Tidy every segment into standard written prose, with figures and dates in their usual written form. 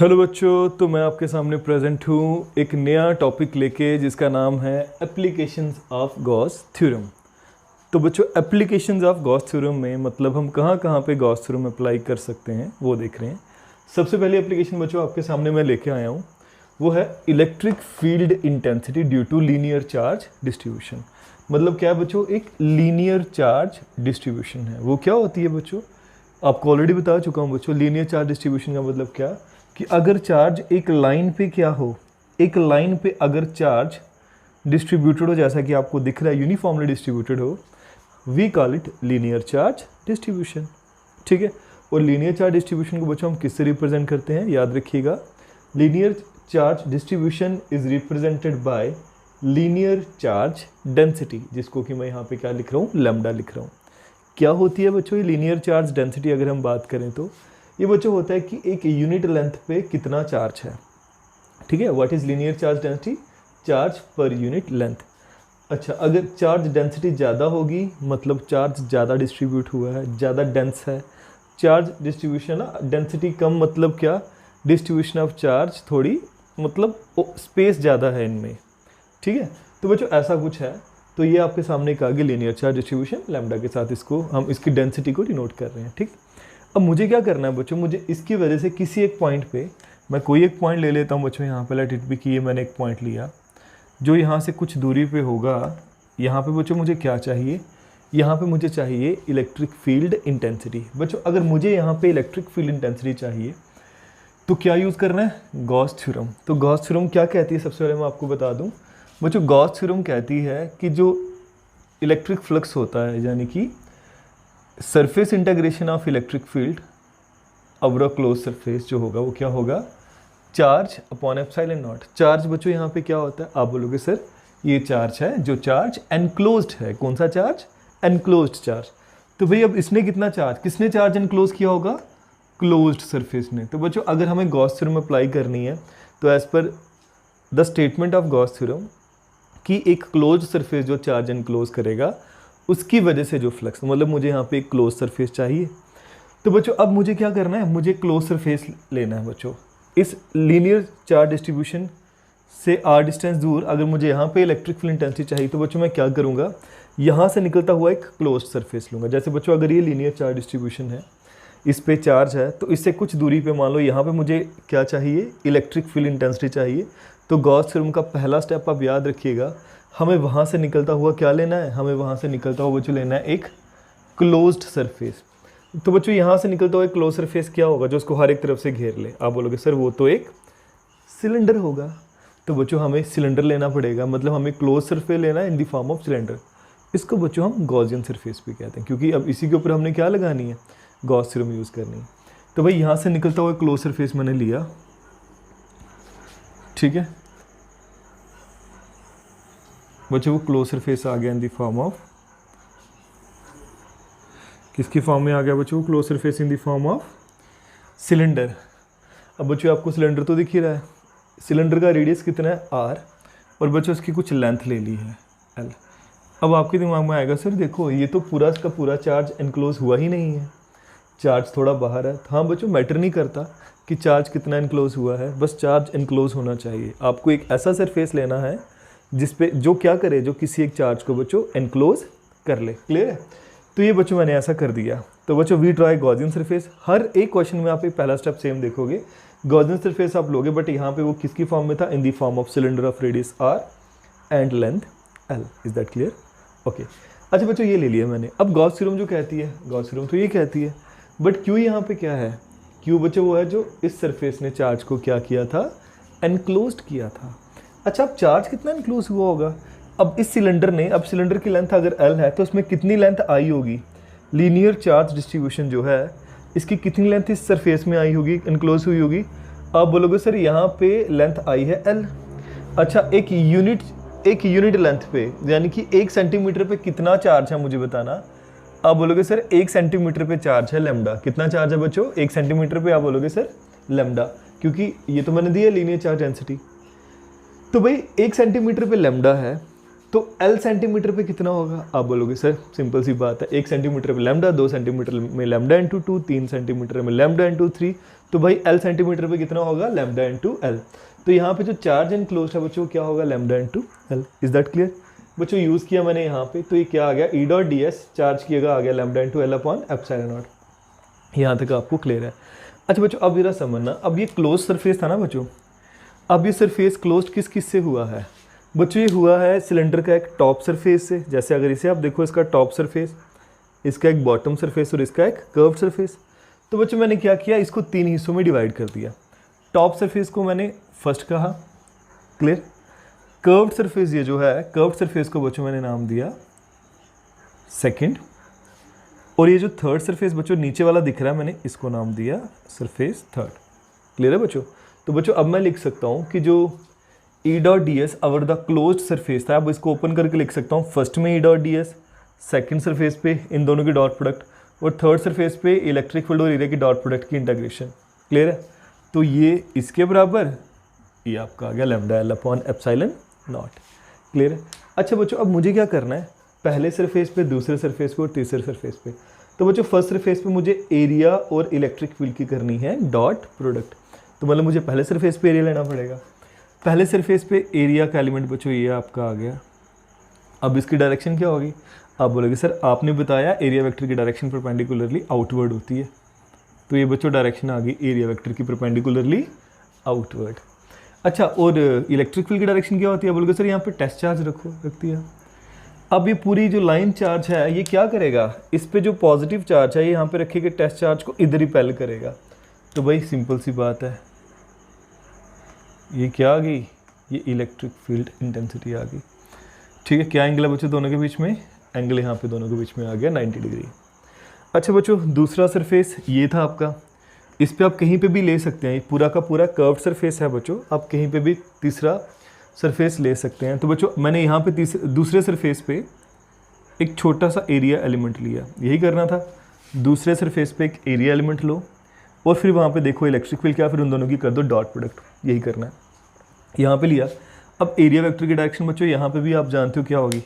Hello बच्चों, तो मैं आपके सामने प्रेजेंट हूँ एक नया टॉपिक लेके जिसका नाम है एप्लीकेशंस ऑफ गॉस थ्योरम। तो बच्चों, एप्लीकेशंस ऑफ गॉस थ्योरम में मतलब हम कहाँ कहाँ पे गॉस थ्योरम अप्लाई कर सकते हैं वो देख रहे हैं। सबसे पहली एप्लीकेशन बच्चों आपके सामने मैं लेके आया हूँ, वो है electric field intensity due to linear charge distribution. मतलब क्या है बच्चों, एक लीनियर चार्ज डिस्ट्रीब्यूशन है। वो क्या होती है बच्चों, आपको ऑलरेडी बता चुका हूँ बच्चों। लीनियर चार्ज डिस्ट्रीब्यूशन का मतलब क्या कि अगर चार्ज एक लाइन पे क्या हो, एक लाइन पे अगर चार्ज डिस्ट्रीब्यूटेड हो, जैसा कि आपको दिख रहा है यूनिफॉर्मली डिस्ट्रीब्यूटेड हो, we call it linear charge distribution. ठीक है। और लीनियर चार्ज डिस्ट्रीब्यूशन को बच्चों हम किससे रिप्रेजेंट करते हैं, याद रखिएगा। Linear charge distribution is represented by linear charge density, जिसको कि मैं यहाँ पे क्या लिख रहा हूँ, लैम्डा लिख रहा हूँ। क्या होती है बच्चों ये लीनियर चार्ज डेंसिटी, अगर हम बात करें तो ये बच्चों होता है कि एक यूनिट लेंथ पे कितना चार्ज है। ठीक है। What is linear charge density, charge per unit length. अच्छा, अगर चार्ज डेंसिटी ज़्यादा होगी मतलब चार्ज ज़्यादा डिस्ट्रीब्यूट हुआ है, ज़्यादा डेंस है। चार्ज डिस्ट्रीब्यूशन ना, डेंसिटी कम मतलब क्या, डिस्ट्रीब्यूशन ऑफ चार्ज थोड़ी मतलब स्पेस ज़्यादा है इनमें। ठीक है। तो बच्चों ऐसा कुछ है। तो ये आपके सामने एक आगे लीनियर चार्ज डिस्ट्रीब्यूशन लैम्डा के साथ इसको हम इसकी डेंसिटी को डिनोट कर रहे हैं। ठीक। अब मुझे क्या करना है बच्चों, मुझे इसकी वजह से किसी एक पॉइंट पे, मैं कोई एक पॉइंट ले लेता हूँ बच्चों। यहाँ पे लेट इट बी कि ये मैंने एक पॉइंट लिया जो यहाँ से कुछ दूरी पे होगा। यहाँ पे बच्चों मुझे क्या चाहिए, यहाँ पे मुझे चाहिए इलेक्ट्रिक फील्ड इंटेंसिटी। बच्चों अगर मुझे यहाँ पे इलेक्ट्रिक फील्ड इंटेंसिटी चाहिए तो क्या यूज़ करना है, गॉस थ्योरम। तो गॉस थ्योरम क्या कहती है, सबसे पहले मैं आपको बता दूँ बच्चों। गॉस थ्योरम कहती है कि जो इलेक्ट्रिक फ्लक्स होता है, यानी कि surface integration of electric field over a close surface जो होगा वो क्या होगा, charge upon epsilon not. Charge बच्चों यहाँ पे क्या होता है, आप बोलोगे सर ये चार्ज है जो चार्ज एनक्लोज्ड है। कौन सा चार्ज, एनक्लोज्ड चार्ज। तो भाई अब इसने कितना चार्ज, किसने चार्ज एनक्लोज किया होगा, क्लोज्ड सरफेस ने। तो बच्चों अगर हमें गॉस थ्योरम अप्लाई करनी है तो एज पर the statement of Gauss theorem कि एक क्लोज सरफेस जो चार्ज एनक्लोज करेगा उसकी वजह से जो फ्लक्स, मतलब मुझे यहाँ पे एक क्लोज सरफेस चाहिए। तो बच्चों अब मुझे क्या करना है, मुझे क्लोज सरफेस लेना है बच्चों। इस लीनियर चार्ज डिस्ट्रीब्यूशन से आर डिस्टेंस दूर अगर मुझे यहाँ पे इलेक्ट्रिक फील्ड इंटेंसिटी चाहिए तो बच्चों मैं क्या करूँगा, यहाँ से निकलता हुआ एक क्लोज सरफेस लूँगा। जैसे बच्चों अगर ये लीनियर चार्ज डिस्ट्रीब्यूशन है, इस पे चार्ज है, तो इससे कुछ दूरी पे मान लो यहाँ पे मुझे क्या चाहिए, इलेक्ट्रिक फील्ड इंटेंसिटी चाहिए। तो गॉस थ्योरम का पहला स्टेप आप याद रखिएगा, हमें वहाँ से निकलता हुआ क्या लेना है, हमें वहाँ से निकलता हुआ बच्चों लेना है एक क्लोज्ड सरफेस। तो बच्चों यहाँ से निकलता हुआ एक क्लोज सरफेस क्या होगा, जो उसको हर एक तरफ से घेर ले। आप बोलोगे सर वो तो एक सिलेंडर होगा। तो बच्चों हमें सिलेंडर लेना पड़ेगा, मतलब हमें क्लोज सरफेस लेना है in the form of cylinder. इसको बच्चों हम गॉसियन सरफेस भी कहते हैं, क्योंकि अब इसी के ऊपर हमने क्या लगानी है, गॉस थ्योरम यूज़ करनी है। तो भाई यहाँ से निकलता हुआ क्लोज सरफेस मैंने लिया। ठीक है बच्चों, वो क्लोज सरफेस आ गया इन द फॉर्म ऑफ, किसकी फॉर्म में आ गया बच्चों, close surface in the form of cylinder. अब बच्चों आपको सिलेंडर तो दिख ही रहा है, सिलेंडर का रेडियस कितना है r, और बच्चों उसकी कुछ लेंथ ले ली है l। अब आपके दिमाग में आएगा सर देखो ये तो पूरा का पूरा चार्ज एनक्लोज हुआ ही नहीं है, चार्ज थोड़ा बाहर है। हाँ बच्चों, मैटर नहीं करता कि चार्ज कितना एनक्लोज हुआ है, बस चार्ज एनक्लोज होना चाहिए। आपको एक ऐसा सरफेस लेना है जिस पे जो क्या करे, जो किसी एक चार्ज को बच्चों एनक्लोज कर ले। क्लियर है। तो ये बच्चों मैंने ऐसा कर दिया। तो बच्चों we draw a Gaussian surface. हर एक क्वेश्चन में आप एक पहला स्टेप सेम देखोगे, गॉसियन सरफेस आप लोगे, बट यहाँ पे वो किसकी फॉर्म में था, in the form of cylinder of radius r and length l। Is that clear, okay. अच्छा बच्चों ये ले लिया मैंने। अब गॉस थ्योरम जो कहती है, गॉस थ्योरम तो ये कहती है, बट क्यों यहाँ पे क्या है, क्यों बच्चों वो है जो इस सरफेस ने चार्ज को क्या किया था, एनक्लोज्ड किया था। अच्छा अब चार्ज कितना एनक्लोज हुआ होगा, अब इस सिलेंडर ने, अब सिलेंडर की लेंथ अगर l है तो उसमें कितनी लेंथ आई होगी, लीनियर चार्ज डिस्ट्रीब्यूशन जो है इसकी कितनी लेंथ इस सरफेस में आई होगी, एनक्लोज हुई होगी। आप बोलोगे सर यहाँ पे लेंथ आई है l। अच्छा एक यूनिट लेंथ पे, यानी कि 1 सेंटीमीटर पे कितना चार्ज है मुझे बताना। आप बोलोगे सर 1 सेंटीमीटर पे चार्ज है लैम्डा। कितना चार्ज है बच्चों, 1 सेंटीमीटर पे, आप बोलोगे सर लैम्डा, क्योंकि ये तो मैंने दिया लीनियर चार्ज डेंसिटी। तो भाई 1 सेंटीमीटर पे लैम्डा है, तो L सेंटीमीटर पे कितना होगा? आप बोलोगे सर सिंपल सी बात है, 1 सेंटीमीटर पे लैम्डा, 2 सेंटीमीटर में लैम्डा इंटू 2, 3 सेंटीमीटर में लैम्डा इंटू 3, तो भाई L सेंटीमीटर पे कितना होगा? Lambda into L। तो यहाँ पे जो चार्ज एनक्लोज्ड है बच्चों क्या होगा? Lambda into L। Is that clear बच्चों? यूज़ किया मैंने यहाँ पे, तो ये क्या आ गया? E dot D S charge किएगा आ गया lambda into L upon epsilon naught. यहाँ तक आपको क्लियर है? अच्छा बच्चों अब मेरा समझना, अब ये क्लोज सरफेस था ना बच्चों, अब ये सरफेस क्लोज किस से हुआ है बच्चों? ये हुआ है सिलेंडर का एक टॉप सरफेस से। जैसे अगर इसे आप देखो, इसका टॉप सरफेस, इसका एक बॉटम सरफेस और इसका एक कर्व्ड सरफेस। तो बच्चों मैंने क्या किया, इसको 3 हिस्सों में डिवाइड कर दिया। टॉप सरफेस को मैंने फर्स्ट कहा, क्लियर। कर्व्ड सरफेस ये जो है, कर्व्ड सरफेस को बच्चों मैंने नाम दिया सेकंड, और ये जो थर्ड सरफेस बच्चों नीचे वाला दिख रहा है, मैंने इसको नाम दिया सरफेस थर्ड। क्लियर है बच्चों? तो बच्चों अब मैं लिख सकता हूँ कि जो ई dot D S our the close surface था, अब इसको ओपन करके लिख सकता हूँ फर्स्ट में ई dot D S, second surface पे इन दोनों की डॉट प्रोडक्ट, और थर्ड सरफेस पे इलेक्ट्रिक फील्ड और एरिया की डॉट प्रोडक्ट की इंटीग्रेशन। क्लियर है? तो ये इसके बराबर, ये आपका आ गया lambda L upon epsilon not. Clear है? अच्छा बच्चों अब मुझे क्या करना है, पहले सरफेस पे, दूसरे सरफेस पे और तीसरे सरफेस पे। तो बच्चों फर्स्ट सरफेस पे मुझे एरिया और इलेक्ट्रिक फील्ड की करनी है डॉट प्रोडक्ट, तो मतलब मुझे पहले सरफेस पे एरिया लेना पड़ेगा। पहले सरफेस पे एरिया का एलिमेंट बच्चों ये आपका आ गया। अब इसकी डायरेक्शन क्या होगी? आप बोलोगे सर आपने बताया एरिया वेक्टर की डायरेक्शन परपेंडिकुलरली आउटवर्ड होती है, तो ये बच्चों डायरेक्शन आ गई एरिया वेक्टर की परपेंडिकुलरली आउटवर्ड। अच्छा और इलेक्ट्रिक फील्ड की डायरेक्शन क्या होती है? बोलोगे सर यहाँ पे टेस्ट चार्ज रख दिया। अब ये पूरी जो लाइन चार्ज है ये क्या करेगा, इस पे जो पॉजिटिव चार्ज है ये यहाँ पे रखेगा, टेस्ट चार्ज को इधर रिपेल करेगा। तो भाई सिंपल सी बात है, ये क्या आ गई? ये इलेक्ट्रिक फील्ड इंटेंसिटी आ गई। ठीक है, क्या एंगल है बच्चों दोनों के बीच में? एंगल यहाँ पे दोनों के बीच में आ गया 90 डिग्री। अच्छा बच्चों दूसरा सरफेस ये था आपका, इस पे आप कहीं पे भी ले सकते हैं, पूरा का पूरा कर्व्ड सरफेस है बच्चों, आप कहीं पे भी तीसरा सरफेस ले सकते हैं। तो बच्चों मैंने यहाँ पे दूसरे सरफेस पे एक छोटा सा एरिया एलिमेंट लिया, यही करना था। दूसरे सरफेस पे एक एरिया एलिमेंट लो और फिर वहाँ पे देखो इलेक्ट्रिक फील्ड क्या, फिर उन दोनों की कर दो डॉट प्रोडक्ट, यही करना है। यहाँ पे लिया। अब एरिया वेक्टर की डायरेक्शन बच्चों यहाँ पे भी आप जानते हो क्या होगी,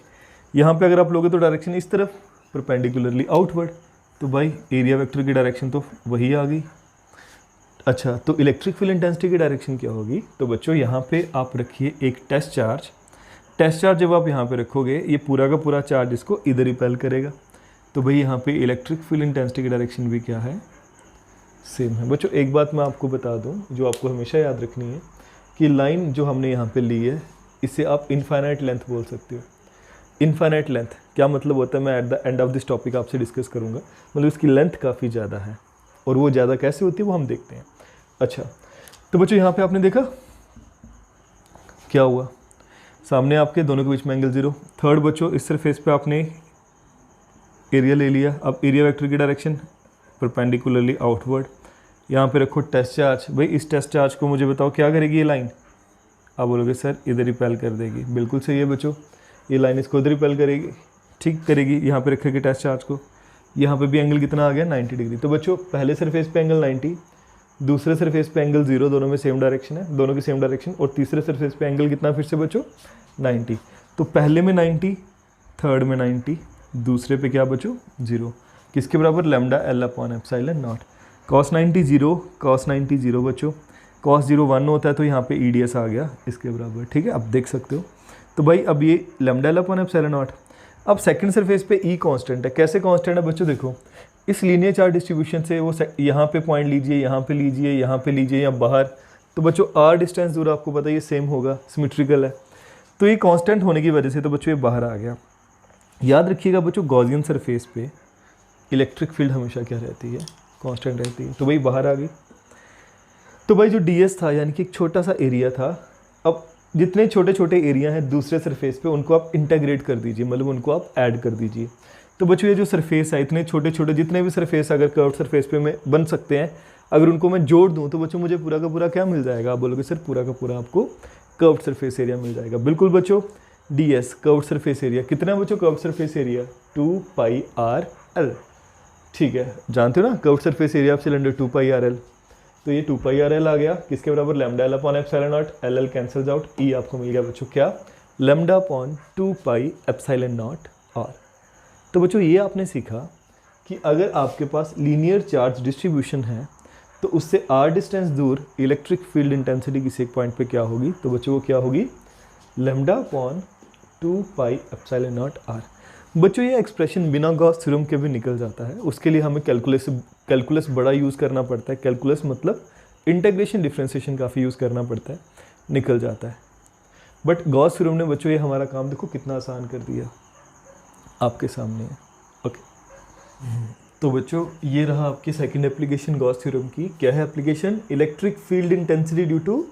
यहाँ पे अगर आप लोगे तो डायरेक्शन इस तरफ परपेंडिकुलरली आउटवर्ड, तो भाई एरिया वेक्टर की डायरेक्शन तो वही आ गई। अच्छा तो इलेक्ट्रिक फील्ड इंटेंसिटी की डायरेक्शन क्या होगी? तो बच्चों यहाँ पे आप रखिए एक टेस्ट चार्ज। टेस्ट चार्ज जब आप यहाँ पे रखोगे ये पूरा का पूरा चार्ज इसको इधर रिपेल करेगा, तो भाई यहाँ पे इलेक्ट्रिक फील्ड इंटेंसिटी की डायरेक्शन भी क्या है? सेम है। बच्चों एक बात मैं आपको बता दूँ जो आपको हमेशा याद रखनी है कि लाइन जो हमने यहाँ पे ली है इसे आप इनफाइनाइट लेंथ बोल सकते हो। इनफाइनाइट लेंथ क्या मतलब होता है, मैं at the end of this topic आपसे डिस्कस करूँगा। मतलब इसकी लेंथ काफ़ी ज़्यादा है, और वो ज़्यादा कैसे होती है वो हम देखते हैं। अच्छा तो बच्चों यहाँ पे आपने देखा क्या हुआ, सामने आपके दोनों के बीच में एंगल 0। थर्ड बच्चों इस सरफेस पे आपने एरिया ले लिया। अब एरिया वेक्टर की डायरेक्शन परपेंडिकुलरली आउटवर्ड, यहाँ पे रखो टेस्ट चार्ज। भाई इस टेस्ट चार्ज को मुझे बताओ क्या करेगी ये लाइन? आप बोलोगे सर इधर रिपेल कर देगी। बिल्कुल सही है बच्चों, ये लाइन इसको इधर रिपेल करेगी, ठीक करेगी। यहाँ पे रखेगी टेस्ट चार्ज को, यहाँ पे भी एंगल कितना आ गया 90 डिग्री। तो बच्चों पहले सरफेस पे एंगल 90, दूसरे सरफेस पे एंगल 0, दोनों में सेम डायरेक्शन है, दोनों की सेम डायरेक्शन। और तीसरे सरफेस पे एंगल कितना फिर से बच्चों 90। तो पहले में 90, थर्ड में 90, दूसरे पे क्या बच्चों 0, किसके बराबर? Lambda L upon epsilon not. Cos 90 0, cos 90 0 बच्चों, कॉस 0 1 होता है, तो यहाँ पे EDS आ गया इसके बराबर। ठीक है, अब देख सकते हो। तो भाई अब ये lambda L upon epsilon not. अब सेकंड सरफेस पे E कांस्टेंट है। कैसे कांस्टेंट है बच्चों? देखो इस लीनियर चार्ज डिस्ट्रीब्यूशन से वो यहाँ पे पॉइंट लीजिए, यहाँ पे लीजिए, यहाँ पे लीजिए या बाहर, तो बच्चों R डिस्टेंस दूर आपको पता है ये सेम होगा, सिमेट्रिकल है। तो ये कांस्टेंट होने की वजह से तो बच्चों ये बाहर आ गया। याद रखिएगा बच्चों गॉसियन सरफेस पे इलेक्ट्रिक फील्ड हमेशा क्या रहती है? कांस्टेंट रहती है। तो भाई बाहर आ गई। तो भाई जो DS था यानी कि एक छोटा सा एरिया था, अब जितने छोटे छोटे एरिया हैं दूसरे सरफेस पे उनको आप इंटीग्रेट कर दीजिए, मतलब उनको आप ऐड कर दीजिए। तो बच्चों ये जो सरफेस है, इतने छोटे छोटे जितने भी सरफेस अगर कर्व्ड सरफेस पे में बन सकते हैं, अगर उनको मैं जोड़ दूं तो बच्चों मुझे पूरा का पूरा क्या मिल जाएगा? आप बोलोगे सर पूरा का पूरा आपको कर्व्ड सरफेस एरिया मिल जाएगा। बिल्कुल बच्चों, DS कर्व्ड सरफेस एरिया कितना है बच्चों? Curved surface area 2πRL। ठीक है, जानते हो ना curved surface area of cylinder 2πRL। तो ये 2πRL आ गया, किसके बराबर? Lambda L upon epsilon naught. LL cancels out, E आपको मिल गया बच्चों क्या? Lambda upon 2 pi epsilon naught R. तो बच्चों ये आपने सीखा कि अगर आपके पास लीनियर चार्ज डिस्ट्रीब्यूशन है तो उससे r डिस्टेंस दूर इलेक्ट्रिक फील्ड इंटेंसिटी किसी एक पॉइंट पे क्या होगी, तो बच्चों वो क्या होगी, lambda upon 2 pi epsilon naught R. बच्चों ये एक्सप्रेशन बिना गॉस थ्योरम के भी निकल जाता है, उसके लिए हमें कैलकुलस बड़ा यूज़ करना पड़ता है। कैलकुलस मतलब इंटीग्रेशन डिफरेंशिएशन काफ़ी यूज़ करना पड़ता है, निकल जाता है। बट गॉस थ्योरम ने बच्चों ये हमारा काम देखो कितना आसान कर दिया, आपके सामने है। ओके, तो बच्चों ये रहा आपकी सेकंड एप्लीकेशन गॉस थ्योरम की। क्या है application? Electric field intensity due to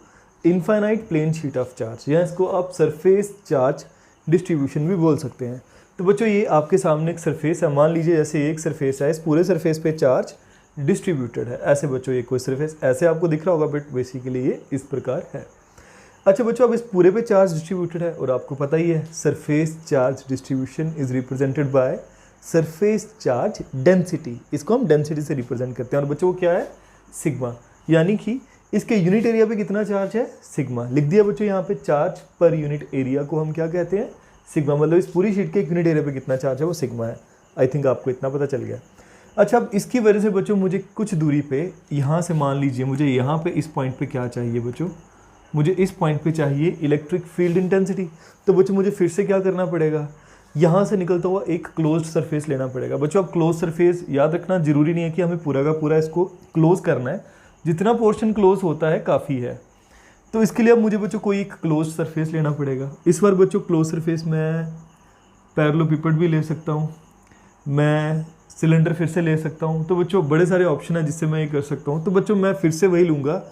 infinite plane sheet of charge, या इसको आप सरफेस चार्ज डिस्ट्रीब्यूशन भी बोल सकते हैं। तो बच्चों ये आपके सामने एक सरफेस है, मान लीजिए जैसे एक सरफेस है, इस पूरे सरफेस पे चार्ज डिस्ट्रीब्यूटेड है। ऐसे बच्चों ये कोई सरफेस ऐसे आपको दिख रहा होगा, बट बेसिकली ये इस प्रकार है। अच्छा बच्चों, अब इस पूरे पे चार्ज डिस्ट्रीब्यूटेड है और आपको पता ही है surface charge distribution is represented by surface charge density. इसको हम डेंसिटी से रिप्रेजेंट करते हैं और बच्चों वो क्या है, सिग्मा। यानी कि इसके यूनिट एरिया पे कितना चार्ज है, सिग्मा। लिख दिया बच्चों यहाँ पे, चार्ज पर यूनिट एरिया को हम क्या कहते हैं, सिग्मा। मतलब इस पूरी शीट के एक यूनिट एरिया पे कितना चार्ज है वो सिग्मा है। आई थिंक आपको इतना पता चल गया। अच्छा, अब इसकी वजह से बच्चों मुझे कुछ दूरी पे यहाँ से मान लीजिए मुझे यहाँ पे इस पॉइंट पे क्या चाहिए बच्चों, मुझे इस पॉइंट पे चाहिए इलेक्ट्रिक फील्ड इंटेंसिटी। तो बच्चों मुझे फिर से क्या करना पड़ेगा, यहाँ से निकलता हुआ एक क्लोज्ड सरफेस लेना पड़ेगा। बच्चों अब क्लोज सरफेस याद रखना, जरूरी नहीं है कि हमें पूरा का पूरा इसको क्लोज करना है, जितना पोर्शन क्लोज होता है काफ़ी है। तो इसके लिए अब मुझे बच्चों कोई एक क्लोज सरफेस लेना पड़ेगा। इस बार बच्चों क्लोज सरफेस मैं पैरेललोपिपेड भी ले सकता हूँ, मैं सिलेंडर फिर से ले सकता हूँ। तो बच्चों बड़े सारे ऑप्शन है जिससे मैं ये कर सकता हूँ। तो बच्चों मैं फिर से वही लूँगा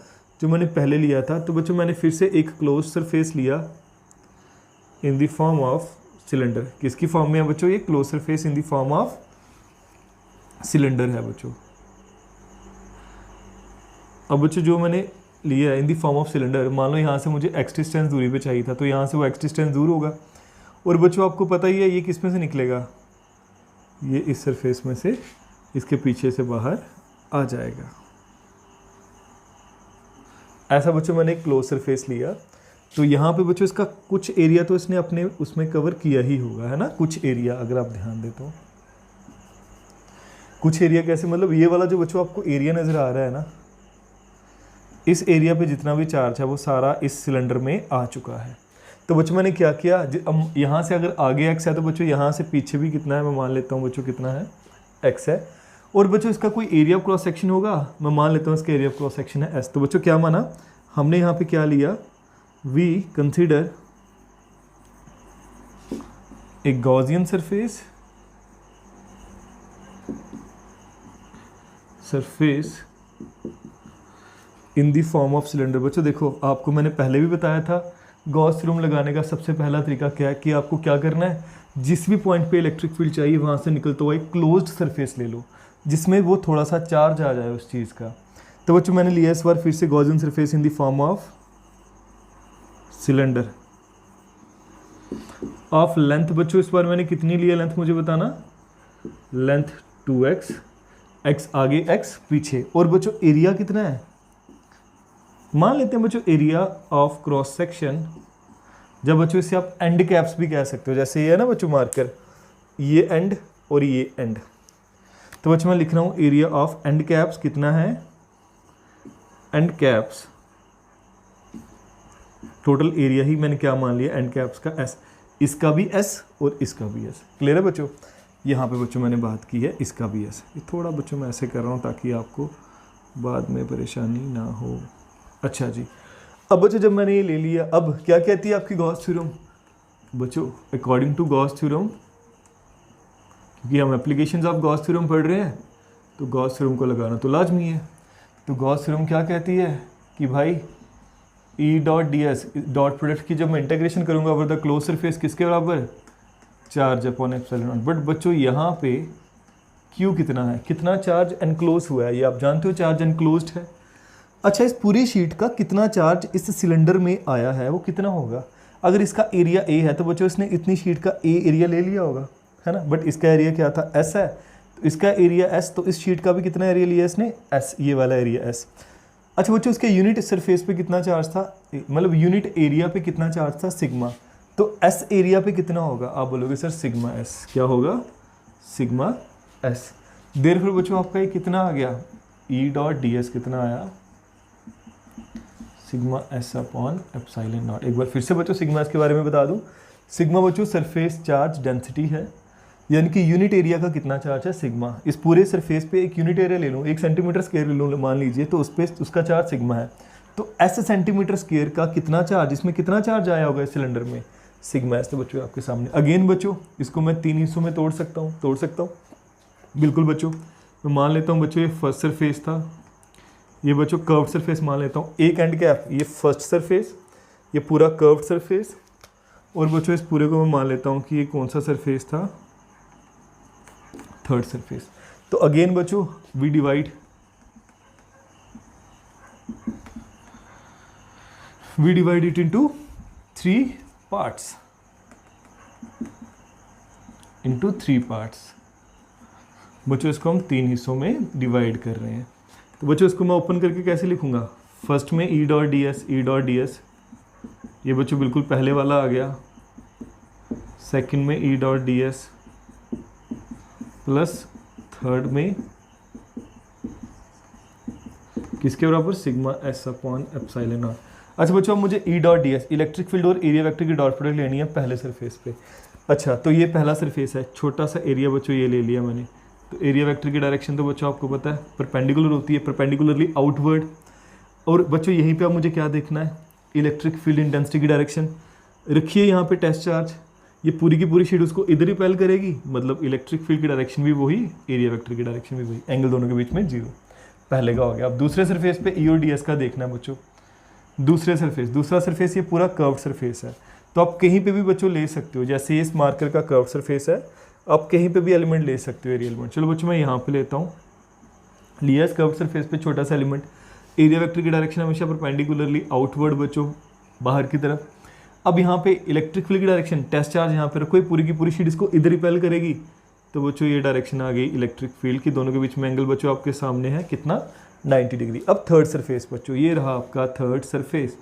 जो मैंने पहले लिया था। तो बच्चों मैंने फिर से एक क्लोज सरफेस लिया in the form of cylinder. किसकी फॉर्म में है बच्चों, ये close surface in the form of cylinder है बच्चों। अब बच्चों जो मैंने लिया है इन दी फॉर्म ऑफ सिलेंडर, मान लो यहाँ से मुझे एक्स डिस्टेंस दूरी पे चाहिए था, तो यहाँ से वो एक्स डिस्टेंस दूर होगा। और बच्चों आपको पता ही है ये किस में से निकलेगा, ये इस सरफेस में से इसके पीछे से बाहर आ जाएगा। ऐसा बच्चों मैंने एक क्लोज सरफेस लिया। तो यहाँ पे बच्चों इसका कुछ एरिया तो इसने अपने उसमें कवर किया ही होगा, है ना। कुछ एरिया अगर आप ध्यान दें तो कुछ एरिया कैसे, मतलब ये वाला जो बच्चों आपको एरिया नज़र आ रहा है ना, इस एरिया पे जितना भी चार्ज है वो सारा इस सिलेंडर में आ चुका है। तो बच्चों मैंने क्या किया, अब यहाँ से अगर आगे एक्स है तो बच्चों यहाँ से पीछे भी कितना है, मैं मान लेता हूँ बच्चों कितना है, एक्स है। और बच्चों इसका कोई एरिया ऑफ क्रॉस सेक्शन होगा, मैं मान लेता हूँ इसका एरिया ऑफ क्रॉस सेक्शन है एस। तो बच्चों क्या माना हमने यहाँ पे, क्या लिया, we consider a Gaussian surface in the form of cylinder. बच्चों देखो आपको मैंने पहले भी बताया था, गॉस थ्योरम लगाने का सबसे पहला तरीका क्या है कि आपको क्या करना है, जिस भी पॉइंट पे इलेक्ट्रिक फील्ड चाहिए वहाँ से निकलता हुआ एक क्लोज्ड सरफेस ले लो जिसमें वो थोड़ा सा चार्ज आ जाए उस चीज़ का। तो बच्चों मैंने लिया इस बार फिर से Gaussian surface in the form of cylinder of length. बच्चों इस बार मैंने कितनी लिया लेंथ, मुझे बताना, लेंथ 2x, x आगे x पीछे। और बच्चों एरिया कितना है, मान लेते हैं बच्चों एरिया ऑफ क्रॉस सेक्शन, जब बच्चों इसे आप एंड कैप्स भी कह सकते हो, जैसे ये है ना बच्चों मार्कर, ये एंड और ये एंड। तो बच्चों मैं लिख रहा हूँ एरिया ऑफ एंड कैप्स कितना है, एंड कैप्स टोटल एरिया ही मैंने क्या मान लिया, एंड कैप्स का एस, इसका भी एस और इसका भी एस। क्लियर है बच्चों, यहाँ पे बच्चों मैंने बात की है इसका भी एस। ये थोड़ा बच्चों मैं ऐसे कर रहा हूँ ताकि आपको बाद में परेशानी ना हो। अच्छा जी, अब बच्चों जब मैंने ये ले लिया, अब क्या कहती है आपकी गॉस थ्योरम बच्चों, अकॉर्डिंग टू गॉस थ्योरम, क्योंकि हम एप्लीकेशंस ऑफ गॉस थ्योरम पढ़ रहे हैं तो गॉस थ्योरम को लगाना तो लाजमी है। तो गॉस थ्योरम क्या कहती है कि भाई ई dot D S dot product की जब मैं इंटीग्रेशन करूँगा ओवर द क्लोज सरफेस किसके बराबर, charge upon epsilon not. But बच्चों यहाँ पे क्यू कितना है, कितना चार्ज एनक्लोज हुआ है, ये आप जानते हो चार्ज एनक्लोज्ड है। अच्छा, इस पूरी शीट का कितना चार्ज इस सिलेंडर में आया है वो कितना होगा। अगर इसका एरिया ए है तो बच्चों इसने इतनी शीट का ए एरिया ले लिया होगा, है ना। बट इसका एरिया क्या था, एस है, तो इसका एरिया एस, तो इस शीट का भी कितना एरिया लिया इसने, एस, ये वाला एरिया एस। अच्छा बच्चों इसके यूनिट सरफेस पे कितना चार्ज था, मतलब यूनिट एरिया पे कितना चार्ज था, सिग्मा। तो एस एरिया पे कितना होगा, आप बोलोगे सर सिग्मा एस, क्या होगा सिग्मा एस। देयरफॉर बच्चों आपका ये कितना आ गया, ई डॉट डी एस कितना आया, sigma S upon epsilon not. एक बार फिर से बच्चों सिग्मा एस के बारे में बता दूं, सिग्मा बच्चों सरफेस चार्ज डेंसिटी है, यानी कि यूनिट एरिया का कितना चार्ज है सिग्मा। इस पूरे सरफेस पे एक यूनिट एरिया ले लूँ, 1 सेंटीमीटर स्क्वायर ले लूँ मान लीजिए, तो उस पर उसका चार्ज सिग्मा है। तो एस सेंटीमीटर स्क्वायर का कितना चार्ज, इसमें कितना चार्ज आया होगा इस सिलेंडर में, सिग्मा एस। तो बच्चों आपके सामने अगेन बच्चों इसको मैं 3 हिस्सों में तोड़ सकता हूँ, बिल्कुल बच्चों। मैं मान लेता हूँ बच्चों ये फर्स्ट सरफेस था, ये बच्चों कर्व्ड सरफेस मान लेता हूँ, एक एंड कैप ये फर्स्ट सरफेस, ये पूरा कर्व्ड सरफेस, और बच्चों इस पूरे को मैं मान लेता हूँ कि ये कौन सा सरफेस था, थर्ड सरफेस। तो अगेन बच्चों we divide it into 3 parts, बच्चों इसको हम 3 हिस्सों में डिवाइड कर रहे हैं। तो बच्चों इसको मैं ओपन करके कैसे लिखूंगा, फर्स्ट में ई डॉट डी एस, ये बच्चों बिल्कुल पहले वाला आ गया, सेकंड में ई dot D S plus third में किसके बराबर, sigma S upon epsilon not. अच्छा बच्चों अब मुझे ई dot D S electric field और एरिया वेक्टर की डॉट प्रोडक्ट लेनी है पहले सरफेस पे। अच्छा तो ये पहला सरफेस है, छोटा सा एरिया बच्चों ये ले लिया मैंने। तो एरिया वेक्टर की डायरेक्शन तो बच्चों आपको पता है परपेंडिकुलर होती है, परपेंडिकुलरली आउटवर्ड। और बच्चों यहीं पे अब मुझे क्या देखना है, इलेक्ट्रिक फील्ड इंटेंसिटी की डायरेक्शन। रखिए यहाँ पे टेस्ट चार्ज, ये पूरी की पूरी शीट उसको इधर ही रिपेल करेगी, मतलब इलेक्ट्रिक फील्ड की डायरेक्शन भी वही, एरिया वेक्टर की डायरेक्शन भी वही, एंगल दोनों के बीच में 0, पहले का हो गया। अब दूसरे सरफेस पे ई और डी एस का देखना है बच्चों। दूसरा सरफेस ये पूरा कर्व्ड सरफेस है, तो आप कहीं पे भी बच्चों ले सकते हो, जैसे इस मार्कर का कर्व्ड सरफेस है, आप कहीं पे भी एलिमेंट ले सकते हो, एरिया एलिमेंट। चलो बच्चों मैं यहाँ पे लेता हूँ, लिया इस कर्व्ड सरफेस पे छोटा सा एलिमेंट, एरिया वेक्टर की डायरेक्शन हमेशा परपेंडिकुलरली आउटवर्ड बच्चों, बाहर की तरफ। अब यहाँ पे इलेक्ट्रिक फील्ड की डायरेक्शन, टेस्ट चार्ज यहाँ पे रखो, पूरी की पूरी शीट इसको इधर रिपेल करेगी, तो बच्चों ये डायरेक्शन आ गई इलेक्ट्रिक फील्ड की। दोनों के बीच में एंगल बच्चों आपके सामने है कितना, 90 डिग्री। अब थर्ड सरफेस बच्चों, ये रहा आपका थर्ड सरफेस।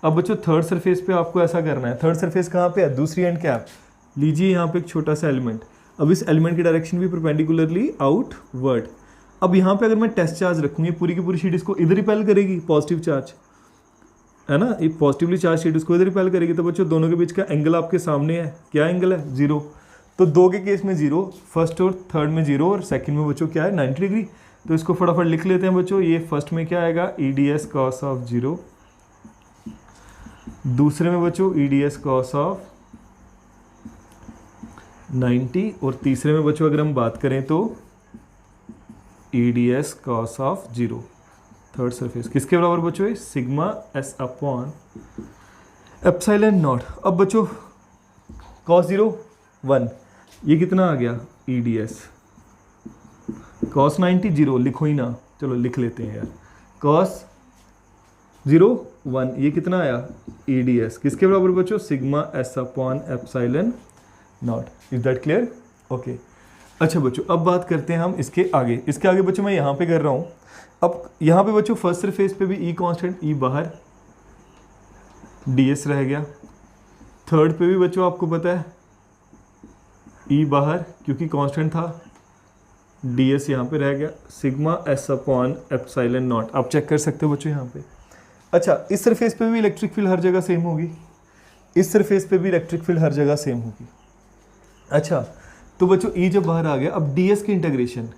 अब बच्चों थर्ड सरफेस पे आपको ऐसा करना है, थर्ड सरफेस कहाँ पे है, दूसरी एंड कैप लीजिए, यहाँ पे एक छोटा सा एलिमेंट। अब इस एलिमेंट की डायरेक्शन भी परपेंडिकुलरली आउटवर्ड। अब यहाँ पे अगर मैं टेस्ट चार्ज रखूँगी, पूरी की पूरी शीट इसको इधर रिपेल करेगी, पॉजिटिव चार्ज है ना, ये पॉजिटिवली चार्ज शीट इसको इधर रिपेल करेगी। तो बच्चों दोनों के बीच का एंगल आपके सामने है, क्या एंगल है, 0। तो 2 के केस में 0, फर्स्ट और थर्ड में 0, और सेकंड में बच्चों क्या है 90 डिग्री। तो इसको फटाफट लिख लेते हैं बच्चों, ये फर्स्ट में क्या आएगा E D S cos of 0, दूसरे में बच्चों E D S cos of 90, और तीसरे में बच्चों अगर हम बात करें तो E D S cos of 0। Third surface किसके बराबर बच्चों है, sigma S upon epsilon not. अब बच्चों कॉस 0 1, ये कितना आ गया ई डी एस, कॉस 90 0, लिखो ही ना, चलो लिख लेते हैं यार, कॉस 0 1, ये कितना आया ई डी एस, किसके बराबर बच्चों, sigma S upon epsilon not. Is that clear, okay. अच्छा बच्चों अब बात करते हैं हम इसके आगे बच्चों मैं यहाँ पे कर रहा हूँ। अब यहाँ पे बच्चों फर्स्ट सरफेस पे भी ई कांस्टेंट, ई बाहर, डी एस रह गया। थर्ड पे भी बच्चों आपको पता है ई बाहर क्योंकि कांस्टेंट था, डी एस यहाँ पे रह गया, sigma S upon epsilon not. आप चेक कर सकते हो बच्चों यहाँ पे। अच्छा इस सरफेस पे भी इलेक्ट्रिक फील्ड हर जगह सेम होगी, इस सरफेस पे भी इलेक्ट्रिक फील्ड हर जगह सेम होगी। अच्छा तो बच्चों ई जब बाहर आ गया, अब डी एस की इंटीग्रेशन,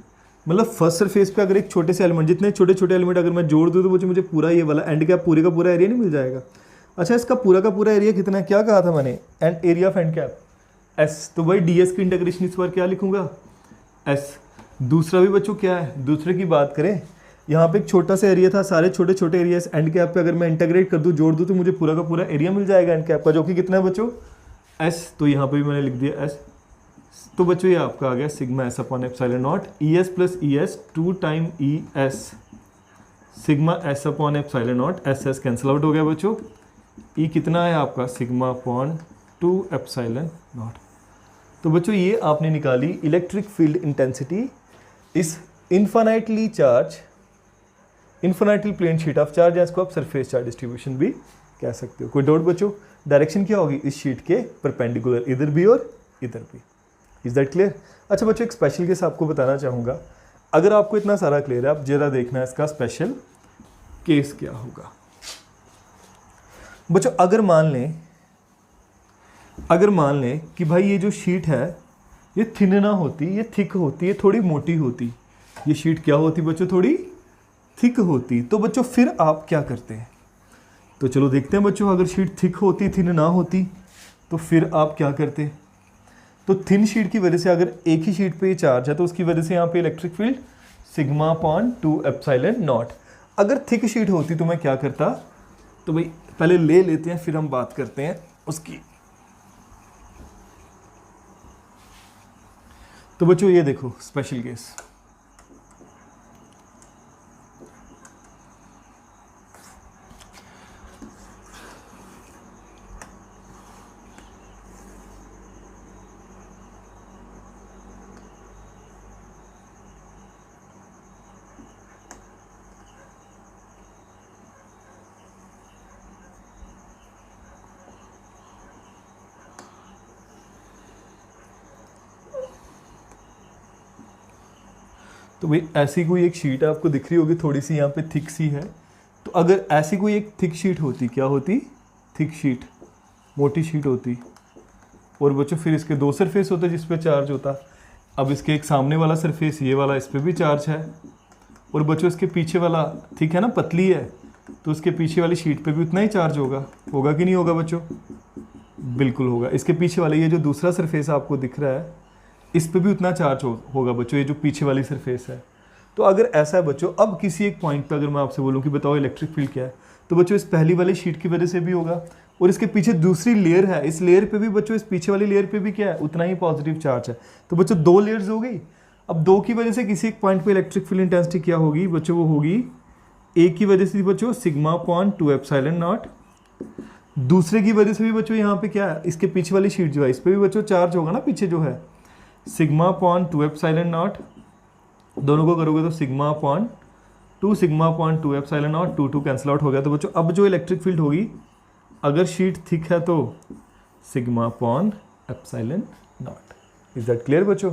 मतलब फर्स्ट सरफेस पे अगर एक छोटे से एलिमेंट, जितने छोटे छोटे एलिमेंट अगर मैं जोड़ दूँ तो बच्चों मुझे पूरा ये वाला एंड कैप पूरे का पूरा एरिया नहीं मिल जाएगा। अच्छा इसका पूरा का पूरा एरिया कितना है, क्या कहा था मैंने, and area of and cap S. तो भाई डी एस की इंटीग्रेशन इस बार क्या लिखूंगा, एस। दूसरा भी बच्चों क्या है, दूसरे की बात करें, यहाँ पे एक छोटा सा एरिया था, सारे छोटे छोटे एरिया एंड कैप पे अगर मैं इंटीग्रेट कर दूँ, जोड़ दूँ, तो मुझे पूरा का पूरा एरिया मिल जाएगा एंड कैप का, जो कि कितना है बच्चों, एस। तो यहाँ पे भी मैंने लिख दिया एस। तो बच्चों ये आपका आ गया sigma S upon epsilon not, E S plus E S 2 time E S, sigma S upon epsilon not, S S cancel out हो गया बच्चों। ई कितना है आपका, सिग्मा अपॉन 2 एप्सिलॉन नॉट। तो बच्चों ये आपने निकाली इलेक्ट्रिक फील्ड इंटेंसिटी इस infinitely plane sheet of charge, या इसको आप सरफेस चार्ज डिस्ट्रीब्यूशन भी कह सकते हो। कोई डाउट बच्चों? डायरेक्शन क्या होगी इस शीट के परपेंडिकुलर, इधर भी और इधर भी। Is that clear? अच्छा बच्चों, एक स्पेशल केस आपको बताना चाहूँगा। अगर आपको इतना सारा क्लियर है, आप जरा देखना है इसका स्पेशल केस क्या होगा। बच्चों अगर मान लें कि भाई ये जो शीट है ये थिन ना होती, ये थिक होती, ये थोड़ी मोटी होती, ये शीट क्या होती बच्चों? थोड़ी थिक होती। तो बच्चों फिर आप क्या करते हैं? तो चलो देखते हैं बच्चों, अगर शीट थिक होती, थिन ना होती, तो फिर आप क्या करते? तो थिन शीट की वजह से अगर एक ही शीट पे ये चार्ज है तो उसकी वजह से यहाँ पे electric field sigma upon 2 epsilon not. अगर थिक शीट होती तो मैं क्या करता? तो भाई पहले ले लेते हैं फिर हम बात करते हैं उसकी। तो बच्चों ये देखो स्पेशल केस। तो भाई ऐसी कोई एक शीट आपको दिख रही होगी, थोड़ी सी यहाँ पे थिक सी है। तो अगर ऐसी कोई एक थिक शीट होती, क्या होती? थिक शीट, मोटी शीट होती। और बच्चों फिर इसके दो सरफेस होते जिस पे चार्ज होता। अब इसके एक सामने वाला सरफेस ये वाला, इस पर भी चार्ज है। और बच्चों इसके पीछे वाला ठीक है ना, पतली है, तो उसके पीछे वाली शीट पे भी उतना ही चार्ज होगा। होगा कि नहीं होगा बच्चों? बिल्कुल होगा। इसके पीछे वाले ये जो दूसरा सरफेस आपको दिख रहा है इस पे भी उतना चार्ज होगा बच्चों, ये जो पीछे वाली सरफेस है। तो अगर ऐसा है बच्चों, अब किसी एक पॉइंट पे अगर मैं आपसे बोलूँ कि बताओ इलेक्ट्रिक फील्ड क्या है, तो बच्चों इस पहली वाली शीट की वजह से भी होगा। और इसके पीछे दूसरी लेयर है, इस लेयर पे भी बच्चों, इस पीछे वाली लेयर पे भी क्या है? उतना ही पॉजिटिव चार्ज है। तो बच्चों दो लेयर्स हो गई। अब दो की वजह से किसी एक पॉइंट पे इलेक्ट्रिक फील्ड इंटेंसिटी क्या होगी बच्चों? वो होगी एक की वजह से बच्चों सिग्मा अपॉन 2 एप्सिलॉन नॉट। दूसरे की वजह से भी बच्चों यहाँ पे क्या है? इसके पीछे वाली शीट जो है इस पे भी बच्चों चार्ज होगा ना, पीछे जो है सिग्मा अपॉन 2 एप्सिलॉन नॉट। दोनों को करोगे तो sigma upon 2 epsilon not, 2 cancel out हो गया। तो बच्चों अब जो इलेक्ट्रिक फील्ड होगी, अगर शीट थिक है तो sigma upon epsilon not. Is that clear बच्चों?